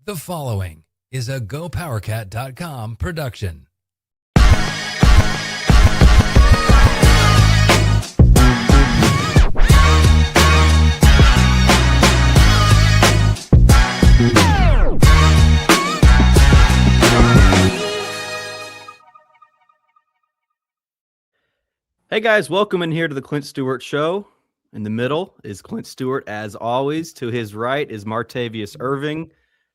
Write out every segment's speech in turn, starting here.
The following is a GoPowercat.com production. Hey guys, welcome in here to the Clent Stewart Show. In the middle is Clent Stewart, as always. To his right is Martavious Irving.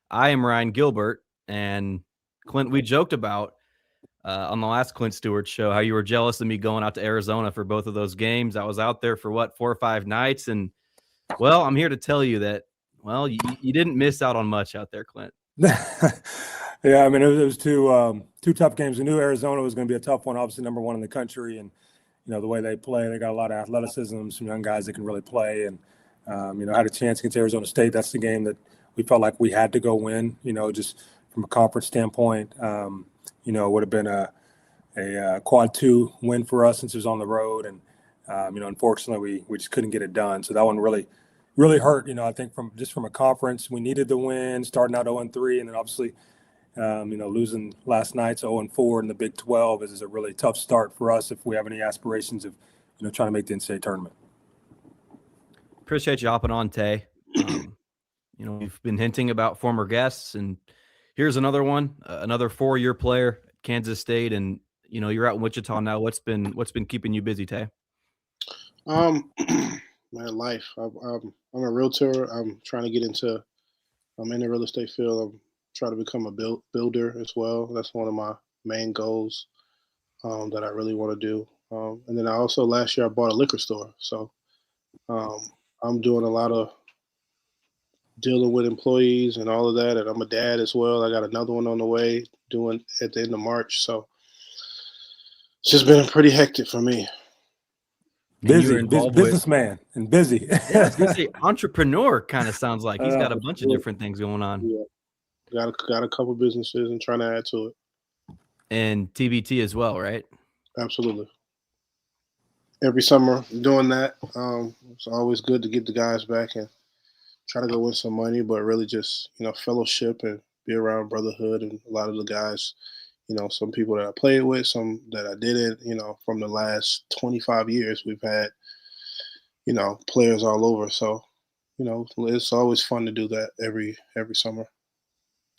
I am Ryan Gilbert, and Clint, we joked about on the last Clent Stewart show how you were jealous of me going out to Arizona for both of those games. I was out there for 4 or 5 nights, and well, I'm here to tell you that you didn't miss out on much out there, Clint. Yeah, I mean it was two tough games. We knew Arizona was going to be a tough one, obviously number one in the country, and the way they play, they got a lot of athleticism, some young guys that can really play, and I had a chance against Arizona State. That's the game that we felt like we had to go win, just from a conference standpoint. It would have been a quad 2 win for us since it was on the road. And, unfortunately, we just couldn't get it done. So that one really hurt, I think from a conference. We needed the win, starting out 0-3, and then obviously, losing last night's 0-4 in the Big 12 is a really tough start for us if we have any aspirations of, trying to make the NCAA tournament. Appreciate you hopping on, Tay. We've been hinting about former guests, and here's another one, another 4-year player at Kansas State, and you're out in Wichita now. What's been keeping you busy, Tay? My life. I'm a realtor. I'm trying to get into. I'm in the real estate field. I'm trying to become a builder as well. That's one of my main goals that I really want to do. And then last year I bought a liquor store. So I'm doing a lot of dealing with employees and all of that. And I'm a dad as well. I got another one on the way doing at the end of March. So it's just been pretty hectic for me. Businessman and busy. Yeah, I was gonna say entrepreneur kind of sounds like he's got a bunch of different things going on. Yeah, got a couple businesses and trying to add to it. And TBT as well, right? Absolutely. Every summer doing that. It's always good to get the guys back and try to go win some money, but really just fellowship and be around brotherhood and a lot of the guys. Some people that I played with, some that I didn't, from the last 25 years, we've had, players all over. So, it's always fun to do that every summer.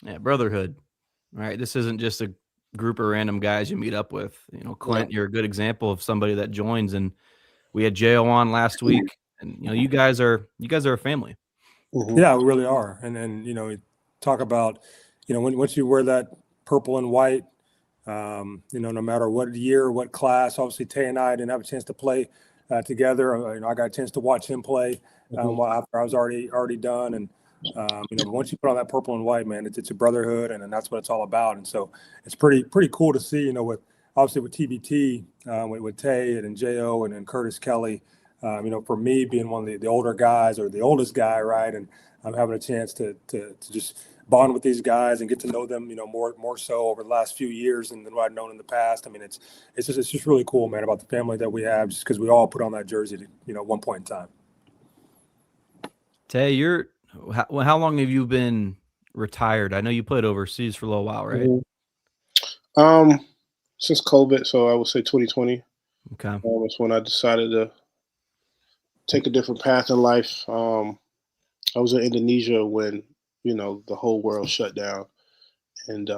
Yeah, brotherhood, right? This isn't just a group of random guys you meet up with. Clint, You're a good example of somebody that joins. And we had Jo on last week, and you guys are a family. Mm-hmm. Yeah, we really are. And then we talk about once you wear that purple and white. No matter what year, what class. Obviously, Tay and I didn't have a chance to play together. I got a chance to watch him play after I was already done. And once you put on that purple and white, man, it's a brotherhood, and that's what it's all about. And so it's pretty cool to see. With TBT, with Tay and Jo and Curtis Kelly. For me being one of the older guys or the oldest guy, right, and I'm having a chance to just bond with these guys and get to know them, more so over the last few years than what I've known in the past. I mean, it's just really cool, man, about the family that we have, just because we all put on that jersey at one point in time. Tay, how long have you been retired? I know you played overseas for a little while, right? Mm-hmm. Since COVID, so I would say 2020. Okay. It's when I decided to take a different path in life. I was in Indonesia when the whole world shut down, and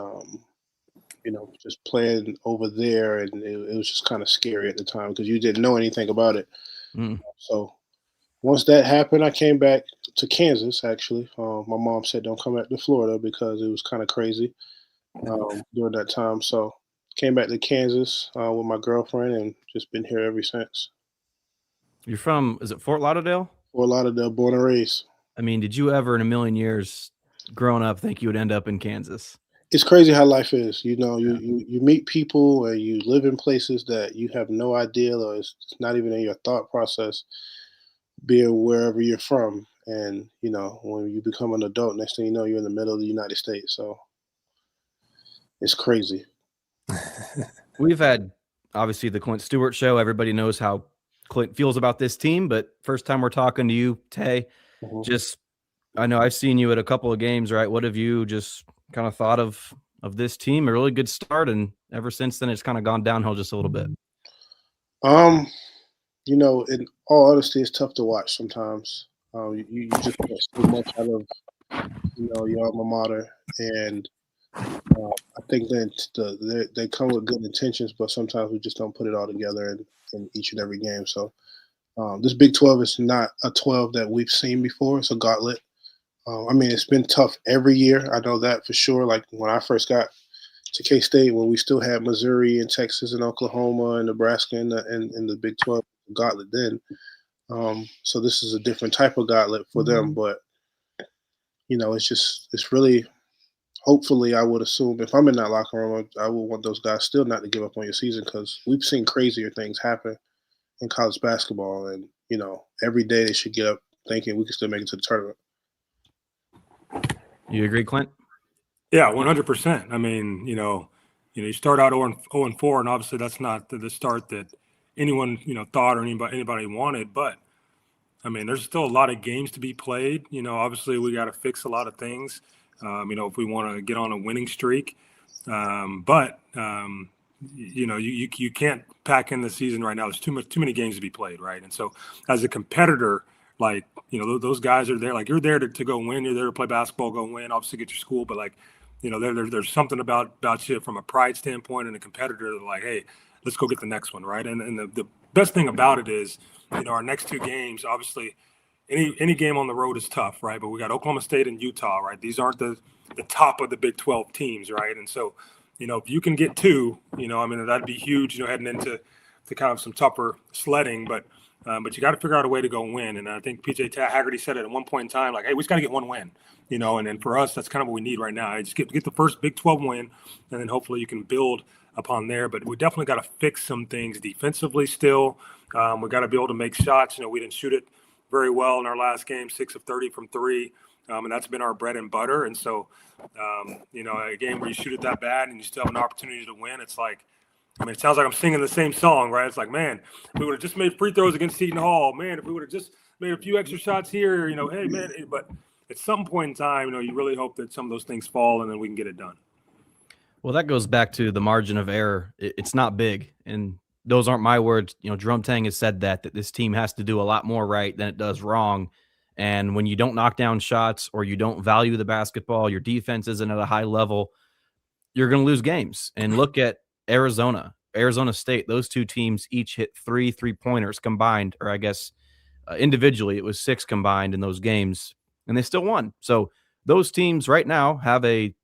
just playing over there, and it was just kind of scary at the time because you didn't know anything about it. So once that happened, I came back to Kansas. Actually, my mom said don't come back to Florida because it was kind of crazy during that time. So came back to Kansas with my girlfriend and just been here ever since. You're from, is it Fort Lauderdale? Fort Lauderdale, born and raised. I mean, did you ever in a million years growing up think you would end up in Kansas? It's crazy how life is. You meet people and you live in places that you have no idea, or it's not even in your thought process, being wherever you're from. And, when you become an adult, next thing you know, you're in the middle of the United States. So it's crazy. We've had, obviously, the Clent Stewart Show. Everybody knows how Clint feels about this team, but first time we're talking to you, Tay, just I know I've seen you at a couple of games, right? What have you just kind of thought of this team? A really good start, and ever since then, it's kind of gone downhill just a little bit. You know, in all honesty, it's tough to watch sometimes. You just get so much out of your alma mater, and I think that they come with good intentions, but sometimes we just don't put it all together in each and every game. So this Big 12 is not a 12 that we've seen before. It's a gauntlet. I mean, it's been tough every year. I know that for sure. Like when I first got to K-State, when we still had Missouri and Texas and Oklahoma and Nebraska in the Big 12 gauntlet then. So this is a different type of gauntlet for them. But, it's really – hopefully, I would assume if I'm in that locker room, I would want those guys still not to give up on your season because we've seen crazier things happen in college basketball. And, every day they should get up thinking we can still make it to the tournament. You agree, Clent? Yeah, 100%. I mean, you start out 0-4, and obviously that's not the start that anyone, thought or anybody wanted. But, I mean, there's still a lot of games to be played. Obviously we got to fix a lot of things, if we want to get on a winning streak. You can't pack in the season right now. There's too many games to be played, right? And so as a competitor, like, those guys are there. Like, you're there to go win. You're there to play basketball, go win, obviously get your school. But, like, there's something about you from a pride standpoint and a competitor that, like, hey, let's go get the next one, right? And the best thing about it is, our next two games, obviously, any game on the road is tough, right? But we got Oklahoma State and Utah, right? These aren't the top of the Big 12 teams, right? And so, if you can get two, that'd be huge, heading into kind of some tougher sledding. But you got to figure out a way to go win. And I think PJ Haggerty said it at one point in time, like, hey, we just got to get one win, and then for us, that's kind of what we need right now. Just get the first Big 12 win, and then hopefully you can build upon there. But we definitely got to fix some things defensively still. We got to be able to make shots. We didn't shoot it very well in our last game, 6 of 30 from three. And that's been our bread and butter. And so, a game where you shoot it that bad and you still have an opportunity to win, it's like, it sounds like I'm singing the same song, right? It's like, man, if we would have just made free throws against Seton Hall, man, if we would have just made a few extra shots here, hey, man. But at some point in time, you really hope that some of those things fall and then we can get it done. Well, that goes back to the margin of error. It's not big. And those aren't my words. Jerome Tang has said that this team has to do a lot more right than it does wrong. And when you don't knock down shots or you don't value the basketball, your defense isn't at a high level, you're going to lose games. And look at Arizona State. Those two teams each hit 3 3-pointers combined, or I guess individually it was 6 combined in those games, and they still won. So those teams right now have a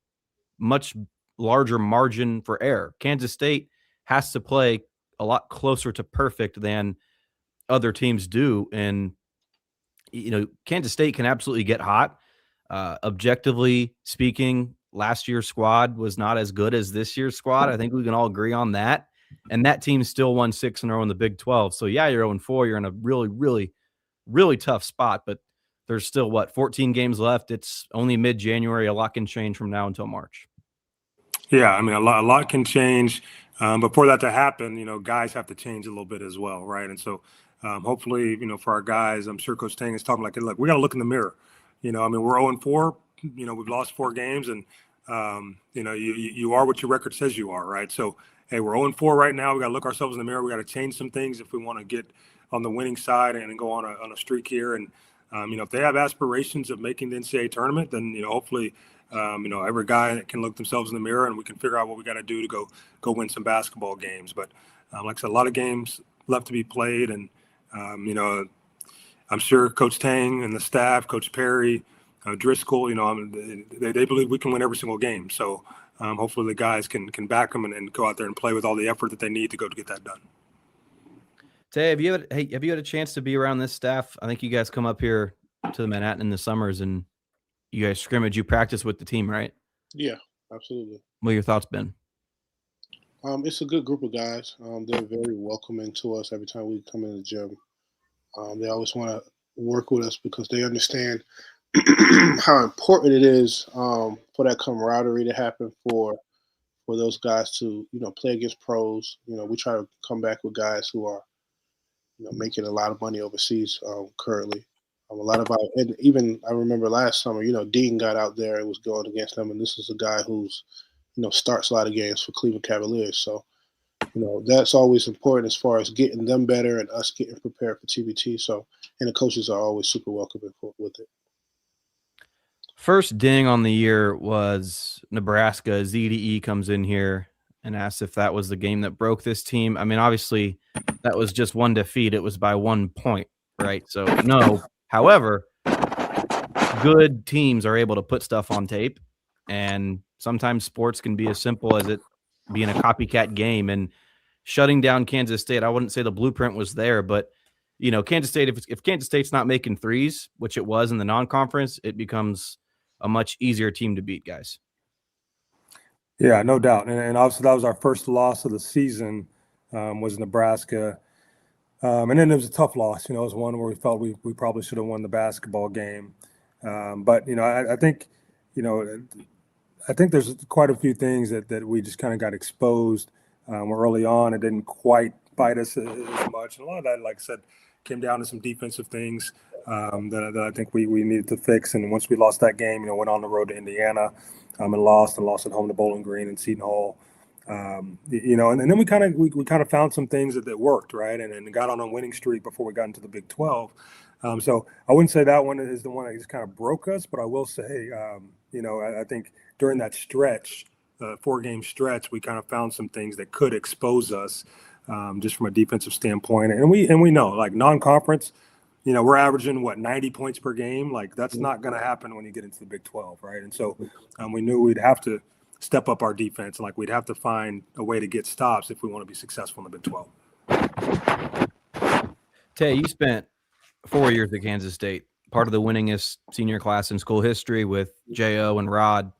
much larger margin for error. Kansas State has to play a lot closer to perfect than other teams do. And, Kansas State can absolutely get hot. Objectively speaking, last year's squad was not as good as this year's squad. I think we can all agree on that. And that team still won 6 in a row in the Big 12. So, yeah, you're 0-4. You're in a really, really, really tough spot. But there's still, 14 games left. It's only mid-January. A lot can change from now until March. Yeah, a lot can change. But for that to happen, guys have to change a little bit as well, right? And so hopefully, for our guys, I'm sure Coach Tang is talking like, look, we got to look in the mirror. We're 0-4. We've lost 4 games, and you are what your record says you are, right? So, hey, we're 0-4 right now. We got to look ourselves in the mirror. We got to change some things if we want to get on the winning side and go on a streak here. And if they have aspirations of making the NCAA tournament, then hopefully. Every guy can look themselves in the mirror and we can figure out what we got to do to go win some basketball games. But like I said, a lot of games left to be played. And, I'm sure Coach Tang and the staff, Coach Perry, Driscoll, they believe we can win every single game. So hopefully the guys can back them and go out there and play with all the effort that they need to get that done. Tay, have you had a chance to be around this staff? I think you guys come up here to the Manhattan in the summers and you guys scrimmage, you practice with the team, right? Yeah, absolutely. What have your thoughts been? It's a good group of guys. They're very welcoming to us every time we come in the gym. They always want to work with us because they understand how important it is for that camaraderie to happen for those guys to, play against pros. We try to come back with guys who are, making a lot of money overseas currently. A lot of and even I remember last summer, Dean got out there and was going against them, and this is a guy who's, starts a lot of games for Cleveland Cavaliers. So, that's always important as far as getting them better and us getting prepared for TBT. So, and the coaches are always super welcoming with it. First ding on the year was Nebraska. ZDE comes in here and asks if that was the game that broke this team. I mean, obviously, that was just one defeat. It was by 1 point, right? So, no. However, good teams are able to put stuff on tape, and sometimes sports can be as simple as it being a copycat game. And shutting down Kansas State, I wouldn't say the blueprint was there, but Kansas State, if Kansas State's not making threes, which it was in the non-conference, it becomes a much easier team to beat, guys. Yeah, no doubt. And obviously that was our first loss of the season, was Nebraska. And then it was a tough loss. It was one where we felt we probably should have won the basketball game. But, I think, I think there's quite a few things that we just kind of got exposed early on. It didn't quite bite us as much. And a lot of that, like I said, came down to some defensive things that I think we needed to fix. And once we lost that game, went on the road to Indiana and lost at home to Bowling Green and Seton Hall. And then we kind of found some things that worked, right, and got on a winning streak before we got into the Big 12. So I wouldn't say that one is the one that just kind of broke us, but I will say, I think during that stretch, 4-game stretch, we kind of found some things that could expose us just from a defensive standpoint. And we know, like non-conference, we're averaging 90 points per game. Like that's not going to happen when you get into the Big 12, right? And so we knew we'd have to step up our defense, and like we'd have to find a way to get stops if we want to be successful in the Big 12. Tay, you spent 4 years at Kansas State, part of the winningest senior class in school history with J.O. and Rod.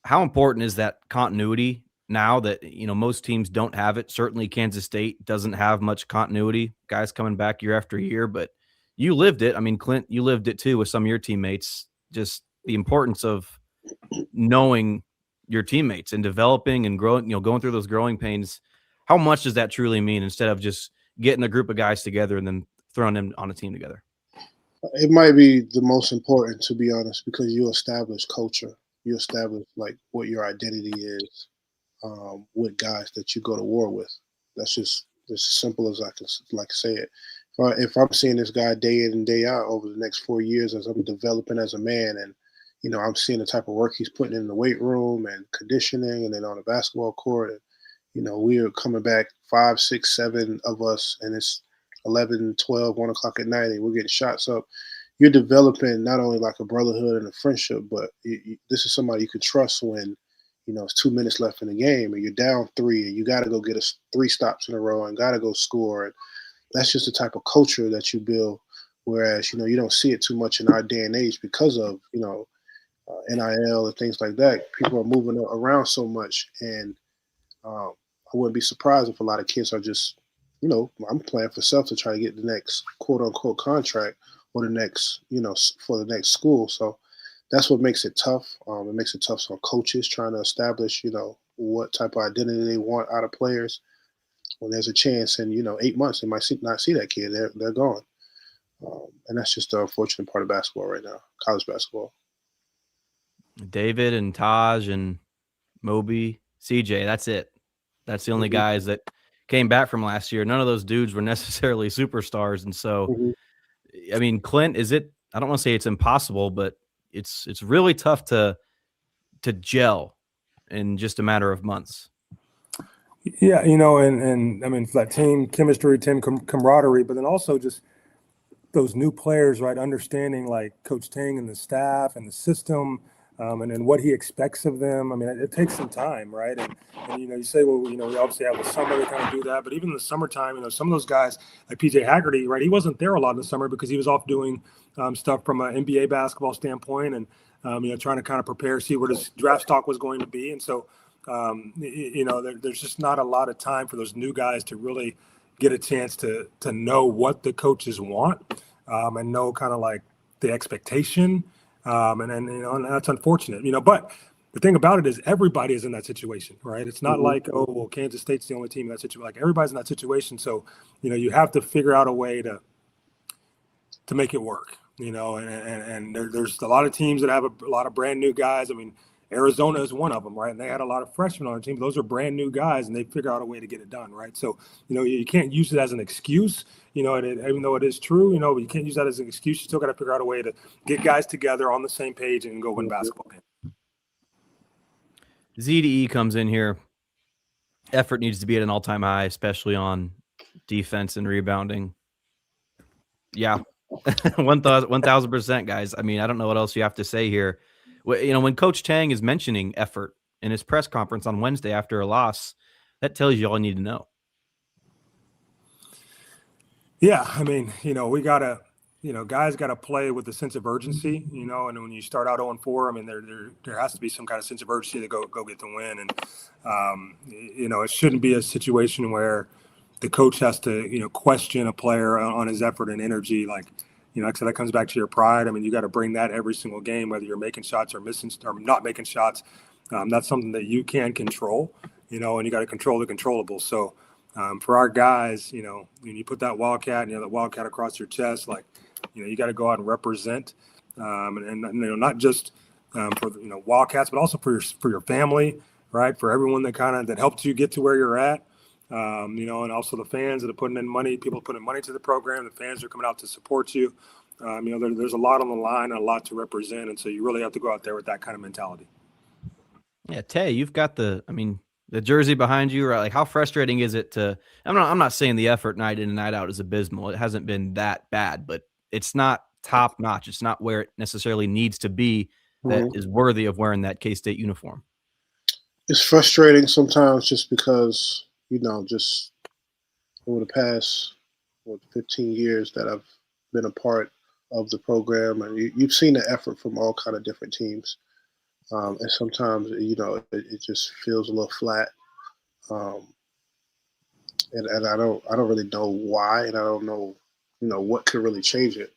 How important is that continuity now that, most teams don't have it? Certainly Kansas State doesn't have much continuity, guys coming back year after year, but you lived it. I mean, Clint, you lived it too with some of your teammates, just the importance of knowing your teammates and developing and growing, going through those growing pains. How much does that truly mean instead of just getting a group of guys together and then throwing them on a team together? It might be the most important, to be honest, because you establish culture. You establish like what your identity is with guys that you go to war with. That's just as simple as I can say it. If I'm seeing this guy day in and day out over the next 4 years as I'm developing as a man, and I'm seeing the type of work he's putting in the weight room and conditioning and then on the basketball court. And, we are coming back 5, 6, 7 of us, and it's 11, 12, 1 o'clock at night, and we're getting shots up. You're developing not only like a brotherhood and a friendship, but this is somebody you can trust when, it's 2 minutes left in the game and you're down 3 and you got to go get 3 stops in a row and got to go score. And that's just the type of culture that you build. Whereas, you don't see it too much in our day and age because of, NIL and things like that. People are moving around so much, and I wouldn't be surprised if a lot of kids are just, I'm playing for self to try to get the next quote unquote contract or the next, for the next school. So that's what makes it tough. It makes it tough on coaches trying to establish, what type of identity they want out of players. When there's a chance in, 8 months, they might not see that kid. They're gone. And that's just the unfortunate part of basketball right now, college basketball. David and Taj and Moby, CJ, that's it. That's the only guys that came back from last year. None of those dudes were necessarily superstars. And so, I mean, Clint, I don't want to say it's impossible, but it's really tough to gel in just a matter of months. Yeah, and I mean, that team chemistry, team camaraderie, but then also just those new players, right? Understanding like Coach Tang and the staff and the system, and what he expects of them. I mean, it takes some time, right? And you say, well, we obviously have the summer to kind of do that, but even in the summertime, some of those guys like PJ Haggerty, right? He wasn't there a lot in the summer because he was off doing stuff from an NBA basketball standpoint, and trying to kind of prepare, see what his draft stock was going to be, and so. There's just not a lot of time for those new guys to really get a chance to know what the coaches want and know kind of like the expectation. And that's unfortunate, but the thing about it is everybody is in that situation, right? It's not like, oh, well, Kansas State's the only team in that situation. Like everybody's in that situation. So, you have to figure out a way to make it work. and there's a lot of teams that have a lot of brand new guys. I mean, Arizona is one of them, right? And they had a lot of freshmen on the team. Those are brand new guys, and they figure out a way to get it done, right? So, you can't use it as an excuse, even though it is true, but you can't use that as an excuse. You still got to figure out a way to get guys together on the same page and go win basketball games. ZDE comes in here. Effort needs to be at an all-time high, especially on defense and rebounding. Yeah, 1,000%, guys. I mean, I don't know what else you have to say here. When Coach Tang is mentioning effort in his press conference on Wednesday after a loss, that tells you all you need to know. Yeah, I mean, we gotta, guys gotta play with a sense of urgency, and when you start out 0-4, I mean, there has to be some kind of sense of urgency to go get the win, and it shouldn't be a situation where the coach has to, question a player on his effort and energy. Like I said, that comes back to your pride. I mean, you got to bring that every single game, whether you're making shots or missing or not making shots. That's something that you can control, and you got to control the controllables. So for our guys, when you put that Wildcat, that Wildcat across your chest, like, you got to go out and represent, and not just for Wildcats, but also for your family, right? For everyone that helped you get to where you're at. And also the fans that are putting in money, people putting money to the program, the fans are coming out to support you. There's a lot on the line and a lot to represent. And so you really have to go out there with that kind of mentality. Yeah. Tay, you've got the jersey behind you, right? Like, how frustrating is it I'm not saying the effort night in and night out is abysmal. It hasn't been that bad, but it's not top notch. It's not where it necessarily needs to be that is worthy of wearing that K-State uniform. It's frustrating sometimes just because, just over the past 15 years that I've been a part of the program, and you've seen the effort from all kind of different teams, and sometimes it just feels a little flat, and I don't really know why, and I don't know what could really change it.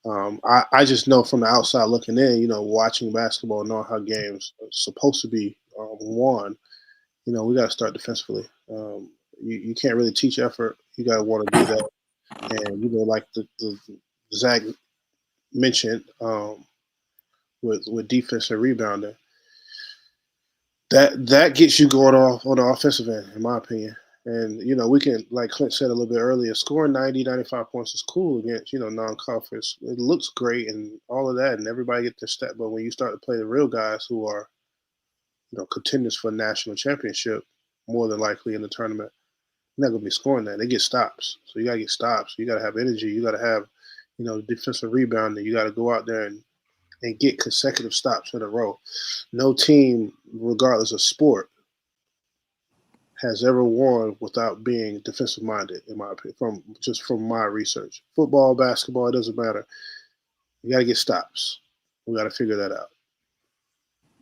I just know from the outside looking in, watching basketball, knowing how games are supposed to be won, we got to start defensively. You can't really teach effort. You got to want to do that. And, like the Zach mentioned with defense and rebounding, that gets you going off on the offensive end, in my opinion. And, we can, like Clent said a little bit earlier, scoring 90, 95 points is cool against, non-conference. It looks great and all of that, and everybody gets their step. But when you start to play the real guys who are, contenders for a national championship, more than likely in the tournament, you're not going to be scoring that. They get stops. So you got to get stops. You got to have energy. You got to have, defensive rebounding. You got to go out there and get consecutive stops in a row. No team, regardless of sport, has ever won without being defensive-minded, in my opinion, from my research. Football, basketball, it doesn't matter. You got to get stops. We got to figure that out.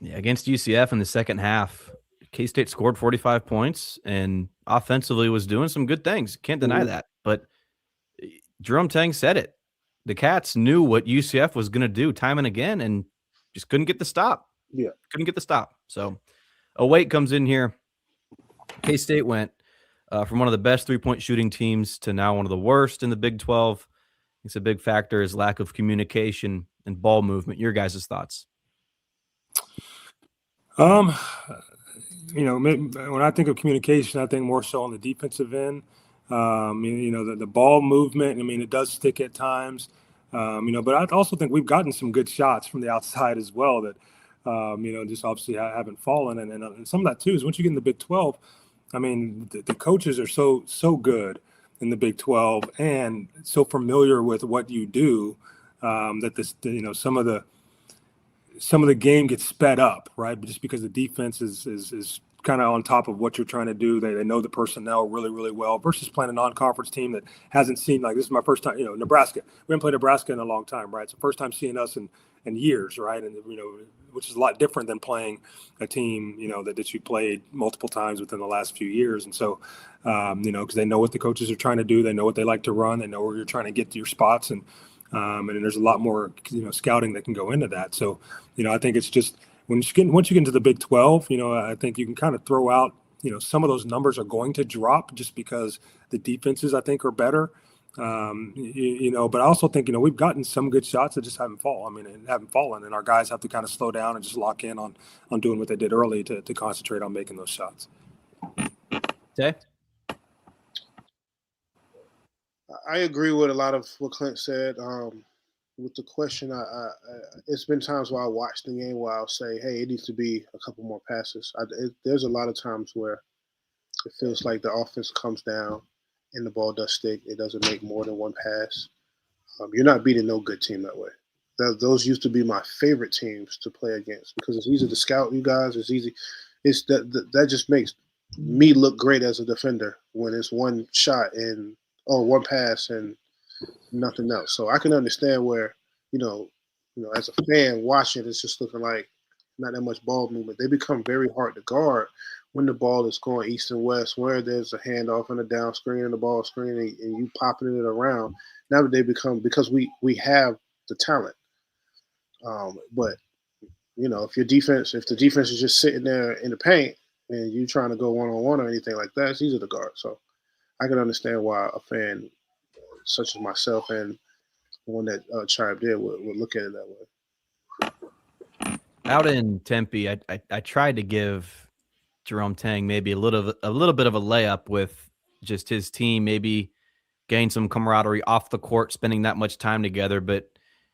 Yeah, against UCF in the second half, K-State scored 45 points and offensively was doing some good things. Can't deny that. But Jerome Tang said it. The Cats knew what UCF was going to do time and again and just couldn't get the stop. Yeah. Couldn't get the stop. So Await comes in here. K-State went from one of the best three-point shooting teams to now one of the worst in the Big 12. It's a big factor is lack of communication and ball movement. Your guys' thoughts? When I think of communication, I think more so on the defensive end. The ball movement, it does stick at times, but I also think we've gotten some good shots from the outside as well that, just obviously haven't fallen. And some of that too is once you get in the Big 12, the coaches are so good in the Big 12 and so familiar with what you do that some of the game gets sped up, right? But just because the defense is kind of on top of what you're trying to do, they know the personnel really, really well versus playing a non-conference team that hasn't seen, like, this is my first time, Nebraska. We haven't played Nebraska in a long time, right? It's the first time seeing us in years, right? And, which is a lot different than playing a team, that you played multiple times within the last few years. And so, because they know what the coaches are trying to do, they know what they like to run, they know where you're trying to get to your spots, and there's a lot more, scouting that can go into that. So, I think it's just once you get into the Big 12, I think you can kind of throw out, some of those numbers are going to drop just because the defenses, I think, are better. But I also think, we've gotten some good shots that just haven't fallen. And our guys have to kind of slow down and just lock in on doing what they did early to concentrate on making those shots. Okay. I agree with a lot of what Clent said. With the question, it's been times where I watch the game where I'll say, hey, it needs to be a couple more passes. There's a lot of times where it feels like the offense comes down and the ball does stick. It doesn't make more than one pass. You're not beating no good team that way. Those used to be my favorite teams to play against because it's easy to scout you guys. It's easy. It's that just makes me look great as a defender when it's one shot or one pass and nothing else. So I can understand where, as a fan watching, it's just looking like not that much ball movement. They become very hard to guard when the ball is going east and west, where there's a handoff and a down screen and a ball screen and you popping it around. Now they become, because we have the talent. But if the defense is just sitting there in the paint and you trying to go one-on-one or anything like that, it's easy to guard. So I can understand why a fan such as myself and one that chimed in would look at it that way. Out in Tempe, I tried to give Jerome Tang maybe a little bit of a layup with just his team, maybe gain some camaraderie off the court, spending that much time together. But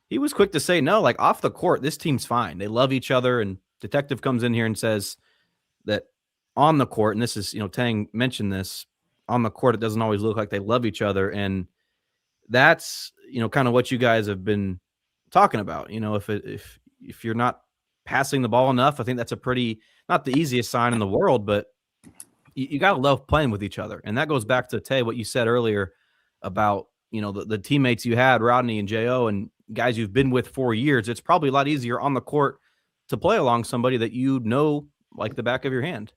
he was quick to say, no, like off the court, this team's fine. They love each other. And Detective comes in here and says that on the court, and this is, Tang mentioned this, on the court, it doesn't always look like they love each other. And that's, kind of what you guys have been talking about. If you're not passing the ball enough, I think that's a pretty, not the easiest sign in the world, but you got to love playing with each other. And that goes back to, Tay, what you said earlier about, the teammates you had, Rodney and J.O., and guys you've been with for years. It's probably a lot easier on the court to play along somebody that like the back of your hand.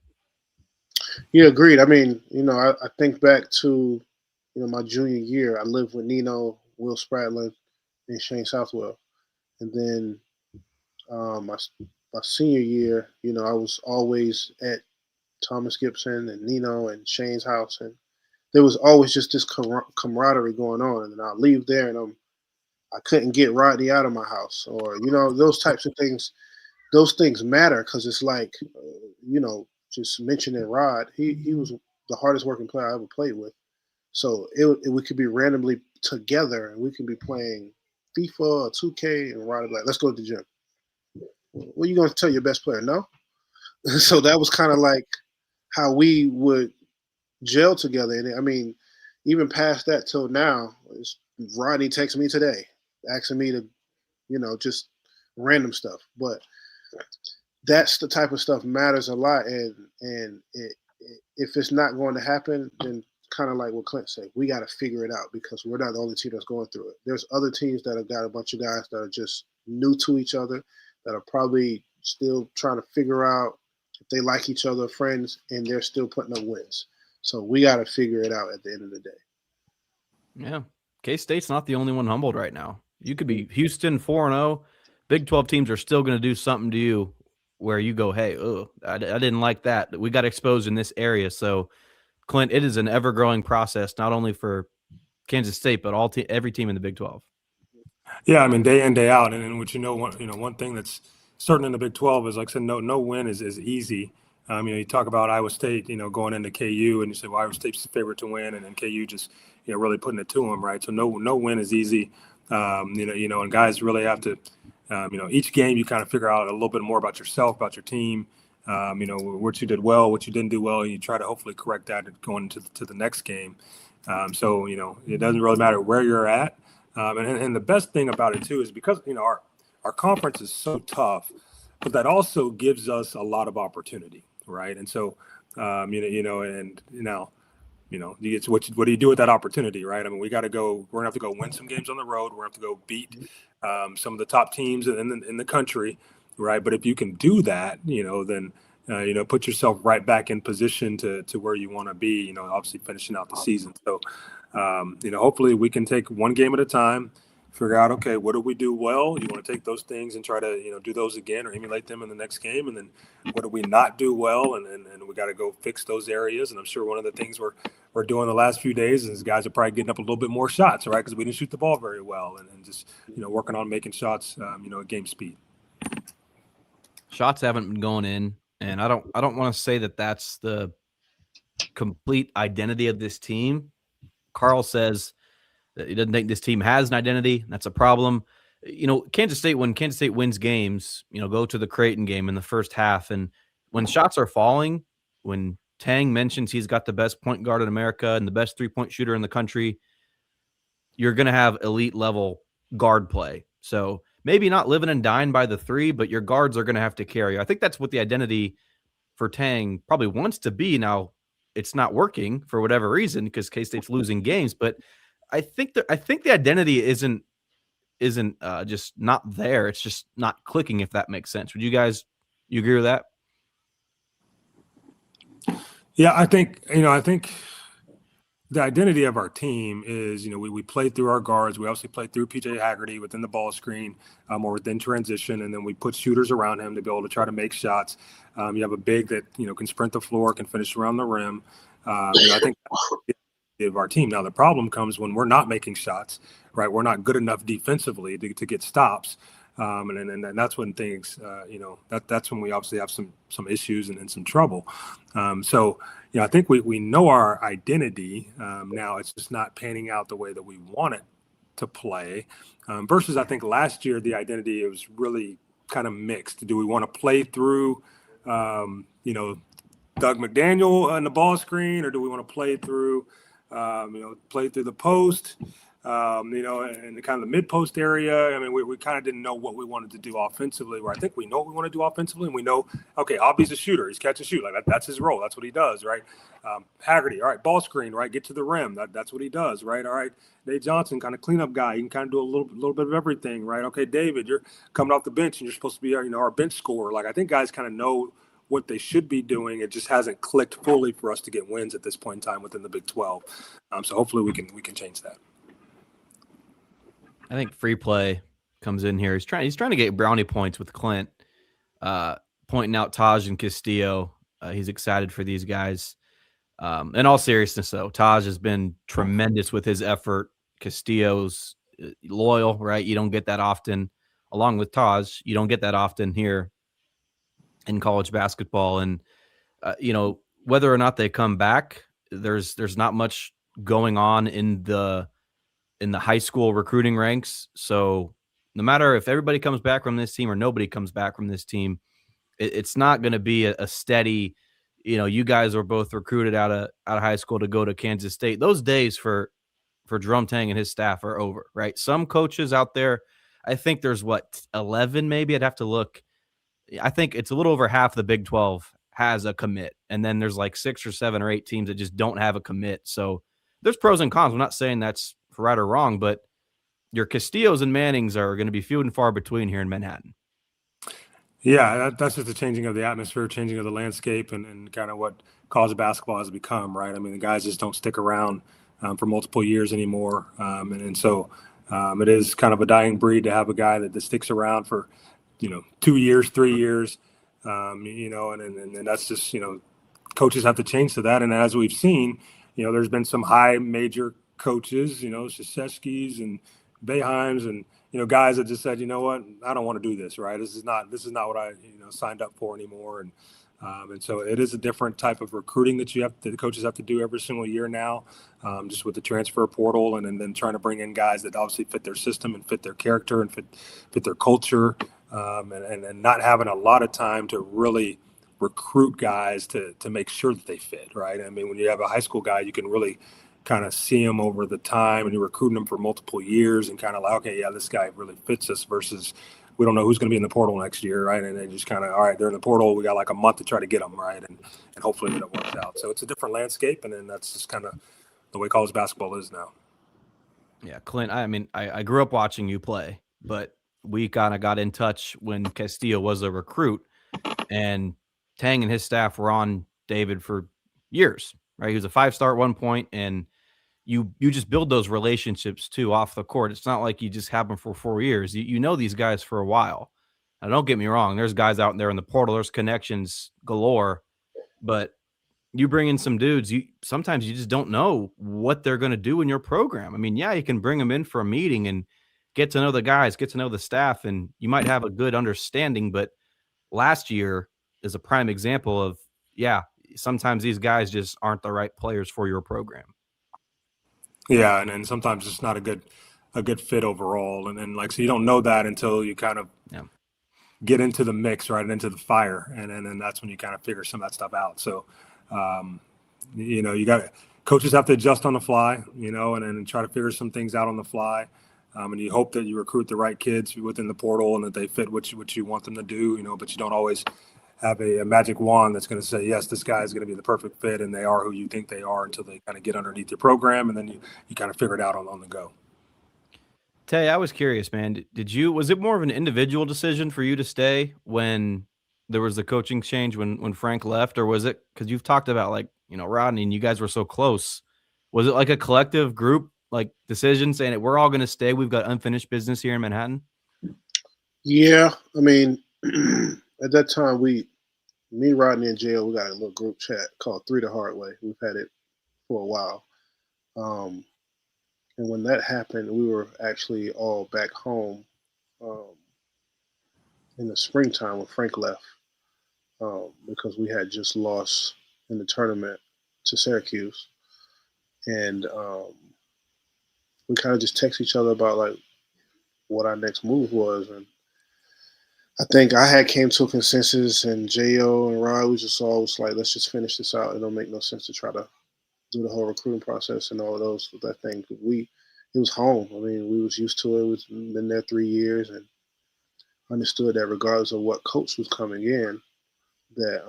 Yeah, agreed. I mean, I think back to, my junior year. I lived with Nino, Will Spradlin, and Shane Southwell. And then my senior year, I was always at Thomas Gibson and Nino and Shane's house. And there was always just this camaraderie going on. And then I'll leave there and I couldn't get Rodney out of my house, or, those types of things. Those things matter because it's like, just mentioning Rod, he was the hardest working player I ever played with. So we could be randomly together and we could be playing FIFA or 2K and Rod would be like, let's go to the gym. What are you going to tell your best player? No? So that was kind of like how we would gel together. And I mean, even past that till now, Rodney texts me today asking me to, just random stuff. But that's the type of stuff matters a lot. And if it's not going to happen, then kind of like what Clent said, we got to figure it out because we're not the only team that's going through it. There's other teams that have got a bunch of guys that are just new to each other, that are probably still trying to figure out if they like each other, friends, and they're still putting up wins. So we got to figure it out at the end of the day. Yeah. K-State's not the only one humbled right now. You could be Houston 4-0. Big 12 teams are still going to do something to you where you go, hey, I didn't like that. We got exposed in this area. So, Clent, it is an ever-growing process, not only for Kansas State, but every team in the Big 12. Yeah, I mean, day in, day out. And which, one thing that's certain in the Big 12 is, like I said, no win is easy. You talk about Iowa State, going into KU, and you say, well, Iowa State's the favorite to win, and then KU just, really putting it to them, right? So no win is easy. And guys really have to, each game you kind of figure out a little bit more about yourself, about your team, what you did well, what you didn't do well, and you try to hopefully correct that going to the next game. So it doesn't really matter where you're at. And the best thing about it too is because, our conference is so tough, but that also gives us a lot of opportunity, right? And so, it's what do you do with that opportunity, right? I mean, we're going to have to go win some games on the road. We're going to have to go beat some of the top teams in the country, right? But if you can do that, then, put yourself right back in position to where you want to be, obviously finishing out the season. So, hopefully we can take one game at a time, figure out, okay, what do we do well? You want to take those things and try to, do those again or emulate them in the next game. And then what do we not do well? And we got to go fix those areas. And I'm sure one of the things we're doing the last few days is guys are probably getting up a little bit more shots, right? Because we didn't shoot the ball very well, and just, working on making shots, at game speed. Shots haven't been going in, and I don't want to say that that's the complete identity of this team. Carl says that he doesn't think this team has an identity. That's a problem. Kansas State, when Kansas State wins games, go to the Creighton game in the first half, and when shots are falling, when Tang mentions he's got the best point guard in America and the best three-point shooter in the country, you're going to have elite level guard play. So maybe not living and dying by the three, but your guards are going to have to carry. I think that's what the identity for Tang probably wants to be. Now, it's not working for whatever reason because K-State's losing games, but I think the identity isn't just not there. It's just not clicking, if that makes sense. Would you agree with that? Yeah, I think the identity of our team is, we played through our guards. We obviously played through PJ Haggerty within the ball screen or within transition, and then we put shooters around him to be able to try to make shots. You have a big that, can sprint the floor, can finish around the rim. I think of our team. Now, the problem comes when we're not making shots, right? We're not good enough defensively to get stops. And that's when things, that's when we obviously have some issues and some trouble. So, I think we know our identity. Now it's just not panning out the way that we want it to play. Versus, I think last year the identity, it was really kind of mixed. Do we want to play through, Doug McDaniel on the ball screen, or do we want to play through, play through the post? In the kind of the mid-post area. I mean, we kind of didn't know what we wanted to do offensively, where I think we know what we want to do offensively, and we know, okay, Obby's a shooter. He's catch and shoot. Like that's his role. That's what he does, right? Haggerty, all right, ball screen, right? Get to the rim. That's what he does, right? All right, Nate Johnson, kind of cleanup guy. He can kind of do a little bit of everything, right? Okay, David, you're coming off the bench, and you're supposed to be our bench scorer. Like I think guys kind of know what they should be doing. It just hasn't clicked fully for us to get wins at this point in time within the Big 12. So hopefully we can change that. I think free play comes in here. He's trying to get brownie points with Clent, pointing out Taj and Castillo. He's excited for these guys. In all seriousness, though, Taj has been tremendous with his effort. Castillo's loyal, right? You don't get that often. Along with Taj, you don't get that often here in college basketball. And whether or not they come back, there's not much going on in the high school recruiting ranks. So no matter if everybody comes back from this team or nobody comes back from this team, it's not going to be a steady, you guys are both recruited out of high school to go to Kansas State. Those days for Jerome Tang and his staff are over, right? Some coaches out there, I think there's 11 maybe. I'd have to look. I think it's a little over half the Big 12 has a commit. And then there's like 6 or 7 or 8 teams that just don't have a commit. So there's pros and cons. I'm not saying that's for right or wrong, but your Castillos and Mannings are going to be few and far between here in Manhattan. Yeah, that's just the changing of the atmosphere, changing of the landscape, and kind of what college basketball has become, right? I mean, the guys just don't stick around for multiple years anymore. So it is kind of a dying breed to have a guy that sticks around for, 2 years, 3 years, and that's just, coaches have to change to that. And as we've seen, there's been some high major coaches, Krzyzewski's and Boeheims and, guys that just said, you know what, I don't want to do this, right? This is not what I, signed up for anymore. And so it is a different type of recruiting that the coaches have to do every single year now, just with the transfer portal and then trying to bring in guys that obviously fit their system and fit their character and fit their culture, and not having a lot of time to really recruit guys to make sure that they fit, right? I mean, when you have a high school guy, you can really kind of see them over the time and you're recruiting them for multiple years and kind of like, okay, yeah, this guy really fits us versus we don't know who's going to be in the portal next year, right? And they just kind of, all right, they're in the portal. We got like a month to try to get them, right? And hopefully it works out. So it's a different landscape, and then that's just kind of the way college basketball is now. Yeah, Clint, I mean, I grew up watching you play, but we kind of got in touch when Castillo was a recruit, and Tang and his staff were on David for years, right? He was a 5-star at one point, and you just build those relationships too off the court. It's not like you just have them for 4 years. You know these guys for a while. Now, don't get me wrong. There's guys out there in the portal. There's connections galore, but you bring in some dudes. Sometimes you just don't know what they're going to do in your program. I mean, yeah, you can bring them in for a meeting and get to know the guys, get to know the staff, and you might have a good understanding. But last year is a prime example of, yeah, sometimes these guys just aren't the right players for your program. Yeah, and then sometimes it's not a good fit overall. And then so you don't know that until you kind of get into the mix, right, and into the fire, and then that's when you kind of figure some of that stuff out. So, you got coaches have to adjust on the fly, and then try to figure some things out on the fly. And you hope that you recruit the right kids within the portal and that they fit what you want them to do, but you don't always have a magic wand that's going to say, yes, this guy is going to be the perfect fit, and they are who you think they are until they kind of get underneath your program, and then you kind of figure it out on the go. Tay, I was curious, man. Was it more of an individual decision for you to stay when there was the coaching change when Frank left, or was it because you've talked about Rodney and you guys were so close? Was it like a collective group decision saying we're all going to stay? We've got unfinished business here in Manhattan. Yeah, I mean, at that time me, Rodney, and Jail, we got a little group chat called 3 the Hard Way. We've had it for a while. And when that happened, we were actually all back home in the springtime when Frank left because we had just lost in the tournament to Syracuse. And we kind of just text each other about what our next move was. And I think I had came to a consensus, and J.O. and Rod, we just all was like, let's just finish this out. It don't make no sense to try to do the whole recruiting process and all of those with that thing. It was home. I mean, we was used to it. We've been there 3 years and understood that regardless of what coach was coming in, that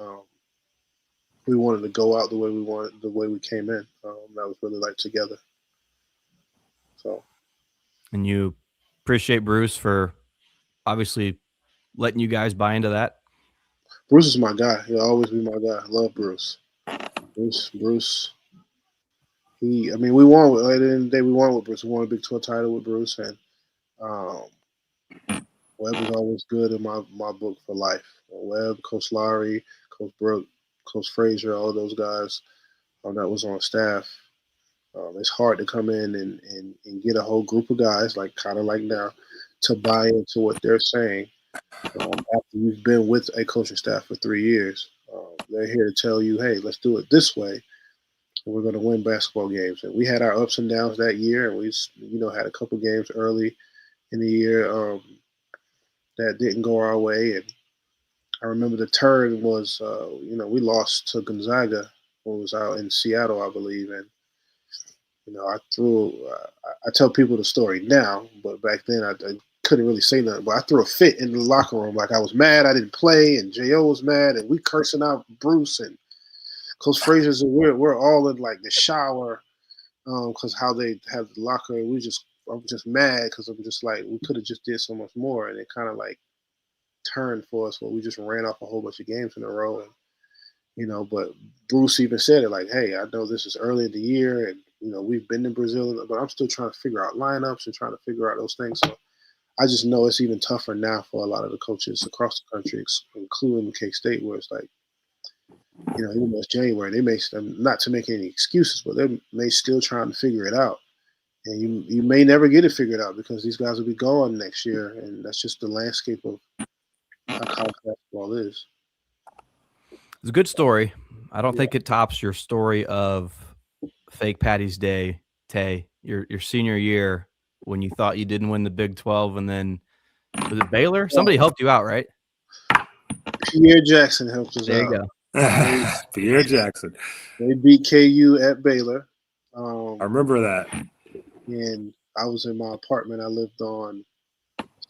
we wanted to go out the way we came in. That was really together. So. And you appreciate Bruce for obviously letting you guys buy into that? Bruce is my guy. He'll always be my guy. I love Bruce. Bruce. We won at the end of the day. We won with Bruce. We won a Big 12 title with Bruce, and Webb was always good in my book for life. Webb, Coach Lowry, Coach Brooke, Coach Frazier, all of those guys that was on staff. It's hard to come in and get a whole group of guys, kind of like now, to buy into what they're saying after you've been with a coaching staff for 3 years. They're here to tell you, hey, let's do it this way. And we're going to win basketball games. And we had our ups and downs that year, and we had a couple games early in the year that didn't go our way. And I remember the turn was, we lost to Gonzaga when it was out in Seattle, I believe. And, I tell people the story now, but back then I couldn't really say nothing. But I threw a fit in the locker room. I was mad I didn't play, and J.O. was mad, and we cursing out Bruce and Coach Frazier's, and we're all in the shower because how they have the locker. I'm just mad because I'm just we could have just did so much more, and it kind of turned for us where we just ran off a whole bunch of games in a row. And but Bruce even said it hey, I know this is early in the year, and we've been to Brazil, but I'm still trying to figure out lineups and trying to figure out those things. So I just know it's even tougher now for a lot of the coaches across the country, including K-State, where it's even though it's January, they may, not to make any excuses, but they may still trying to figure it out. And you may never get it figured out because these guys will be gone next year, and that's just the landscape of how college basketball is. It's a good story. I don't think it tops your story of fake Patty's Day, Tay, your senior year when you thought you didn't win the Big 12, and then was it Baylor? Somebody helped you out, right? Pierre Jackson helped us out. There you go. Pierre Jackson. They beat KU at Baylor. I remember that. And I was in my apartment. I lived on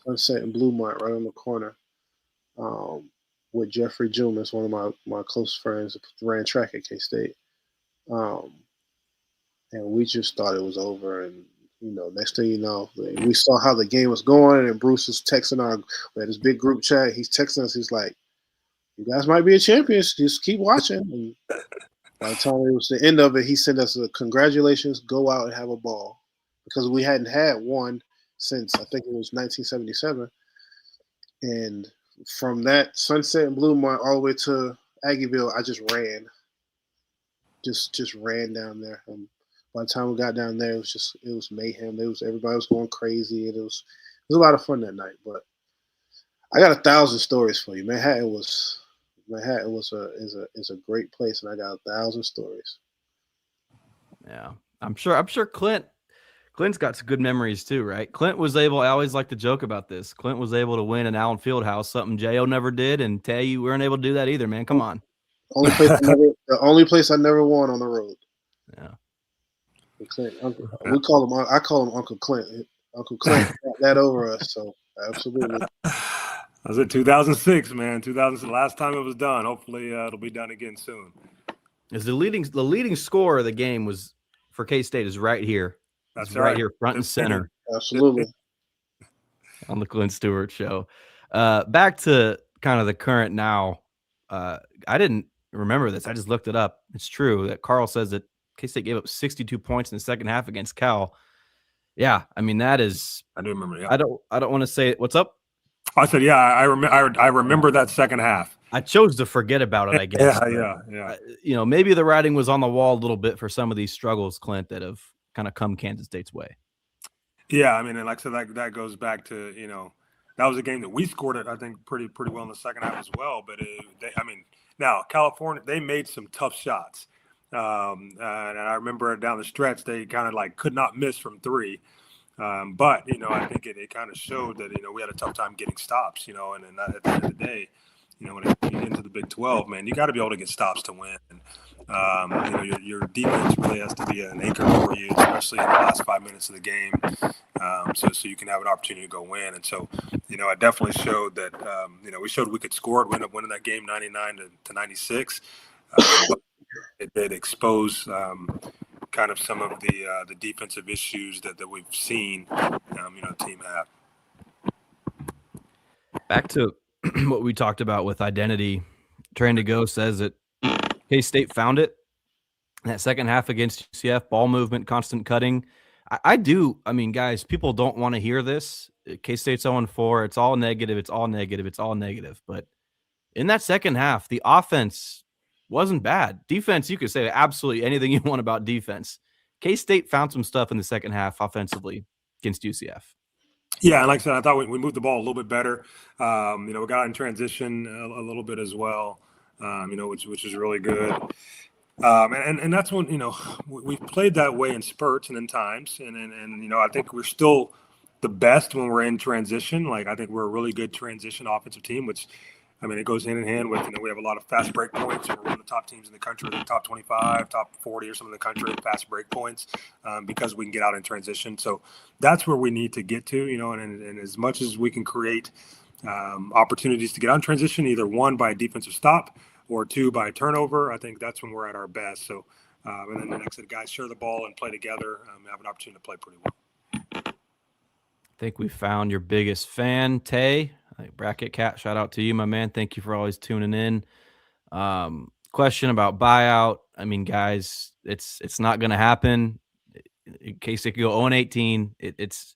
Sunset and Bluemont, right on the corner, with Jeffrey Jumas, one of my close friends, ran track at K-State. And we just thought it was over. And, next thing you know, we saw how the game was going, and Bruce was texting we had this big group chat. He's texting us. He's like, you guys might be a champions. Just keep watching. And By the time it was the end of it, he sent us a congratulations, go out and have a ball. Because we hadn't had one since I think it was 1977. And from that Sunset and Bluemont all the way to Aggieville, I just ran. Just ran down there. By the time we got down there, it was mayhem. Everybody was going crazy, and it was a lot of fun that night. But I got 1,000 stories for you. Manhattan is a great place, and I got 1,000 stories. Yeah, I'm sure Clint's got some good memories too, right? Clint was able. I always like to joke about this. Clint was able to win in Allen Fieldhouse, something J.O. never did, and Tay, you weren't able to do that either, man. Come on. The only place I never won on the road. Yeah. Clint, I call him Uncle Clint. Uncle Clint got that over us, so absolutely. That was in 2006, man. 2000, the last time it was done. Hopefully, it'll be done again soon. Is the leading scorer of the game was for K-State is right here. That's right here, front and center. Absolutely. On the Clent Stewart Show. Back to kind of the current now. I didn't remember this. I just looked it up. It's true that Carl says that K-State gave up 62 points in the second half against Cal. Yeah, I mean that is. I do remember. Yeah. I don't want to say it. What's up? I said, yeah, I remember that second half. I chose to forget about it, I guess. Yeah. Maybe the writing was on the wall a little bit for some of these struggles, Clint, that have kind of come Kansas State's way. Yeah, I mean, and like I said, that goes back to, that was a game that we scored it, I think, pretty well in the second half as well. But now California, they made some tough shots, and I remember down the stretch they kind of like could not miss from three. But I think it kind of showed that we had a tough time getting stops. And then at the end of the day, when you get into the Big 12, man, you got to be able to get stops to win. And, your defense really has to be an anchor for you, especially in the last 5 minutes of the game, so you can have an opportunity to go win. And so, I definitely showed that, we showed we could score it. We ended up winning that game 99 to 96. It did expose kind of some of the defensive issues that we've seen, the team have. Back to what we talked about with identity. Train to Go says that K-State found it in that second half against UCF, ball movement, constant cutting. I mean, guys, people don't want to hear this. K-State's 0-4. It's all negative. It's all negative. It's all negative. But in that second half, the offense wasn't bad. Defense, you could say absolutely anything you want about defense. K-State found some stuff in the second half offensively against UCF. Yeah, and like I said, I thought we moved the ball a little bit better. We got in transition a little bit as well, which is really good. And that's when, we've played that way in spurts and in times. And I think we're still the best when we're in transition. Like, I think we're a really good transition offensive team, which, it goes hand in hand with, we have a lot of fast break points. And we're one of the top teams in the country, the top 25, top 40 or some of the country with fast break points, because we can get out in transition. So that's where we need to get to, and as much as we can create opportunities to get out in transition, either one by a defensive stop or two by turnover, I think that's when we're at our best. So, and then like I said, guys share the ball and play together, have an opportunity to play pretty well. I think we found your biggest fan, Tay. Bracket Cat, shout out to you, my man. Thank you for always tuning in. Question about buyout. Guys, it's not going to happen. In case it could go 0-18, it's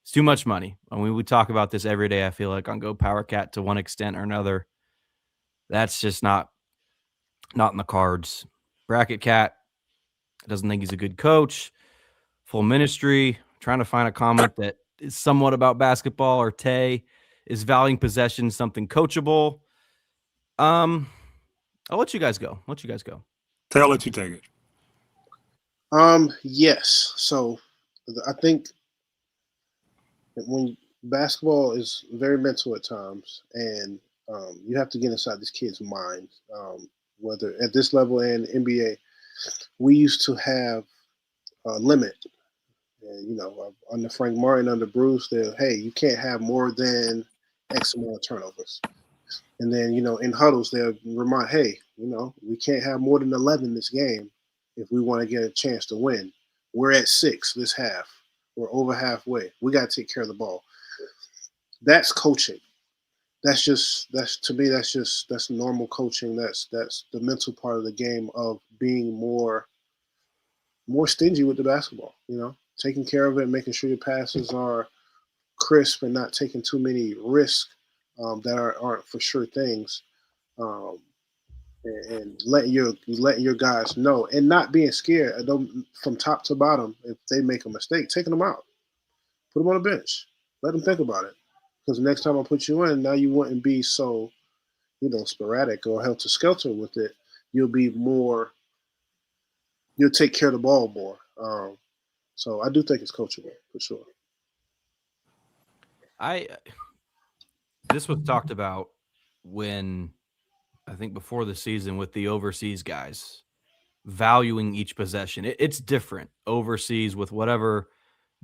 too much money. We talk about this every day, I feel like, on GoPowercat to one extent or another. That's just not in the cards. Bracket Cat doesn't think he's a good coach. Full ministry, trying to find a comment that is somewhat about basketball, or Tay is valuing possession something coachable. I'll let you guys go. Tay, I'll let you take it. Yes. So I think when basketball is very mental at times, and you have to get inside this kid's mind, whether at this level and NBA, we used to have a limit. And, under Frank Martin, under Bruce, hey, you can't have more than X amount of turnovers. And then, in huddles, they'll remind, hey, we can't have more than 11 this game if we want to get a chance to win. We're at 6 this half. We're over halfway. We got to take care of the ball. That's coaching. to me, that's normal coaching. That's the mental part of the game of being more stingy with the basketball, taking care of it, making sure your passes are crisp and not taking too many risks that aren't for sure things. And letting your guys know, and not being scared from top to bottom. If they make a mistake, taking them out, put them on the bench, let them think about it. Because the next time I put you in, now you wouldn't be so, sporadic or helter skelter with it. You'll take care of the ball more. So I do think it's coachable for sure. This was talked about when, I think before the season, with the overseas guys valuing each possession. It's different overseas with whatever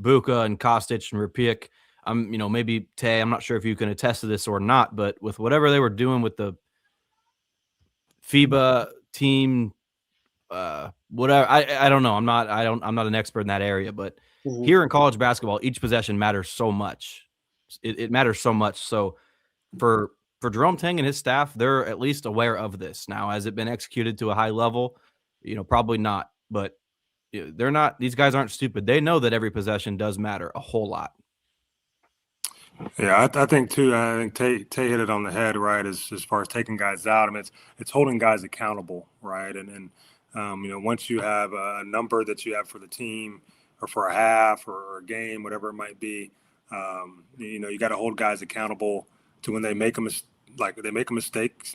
Buka and Kostic and Rapik. Maybe Tay, I'm not sure if you can attest to this or not, but with whatever they were doing with the FIBA team, whatever, I don't know. I'm not an expert in that area, but here in college basketball, each possession matters so much. It matters so much. So for Jerome Tang and his staff, they're at least aware of this. Now, has it been executed to a high level? Probably not, but they're not, these guys aren't stupid. They know that every possession does matter a whole lot. Yeah, I think too. I think Tay hit it on the head, right? As far as taking guys out, I mean, it's holding guys accountable, right? And once you have a number that you have for the team, or for a half, or a game, whatever it might be, you got to hold guys accountable to when they make a mistake.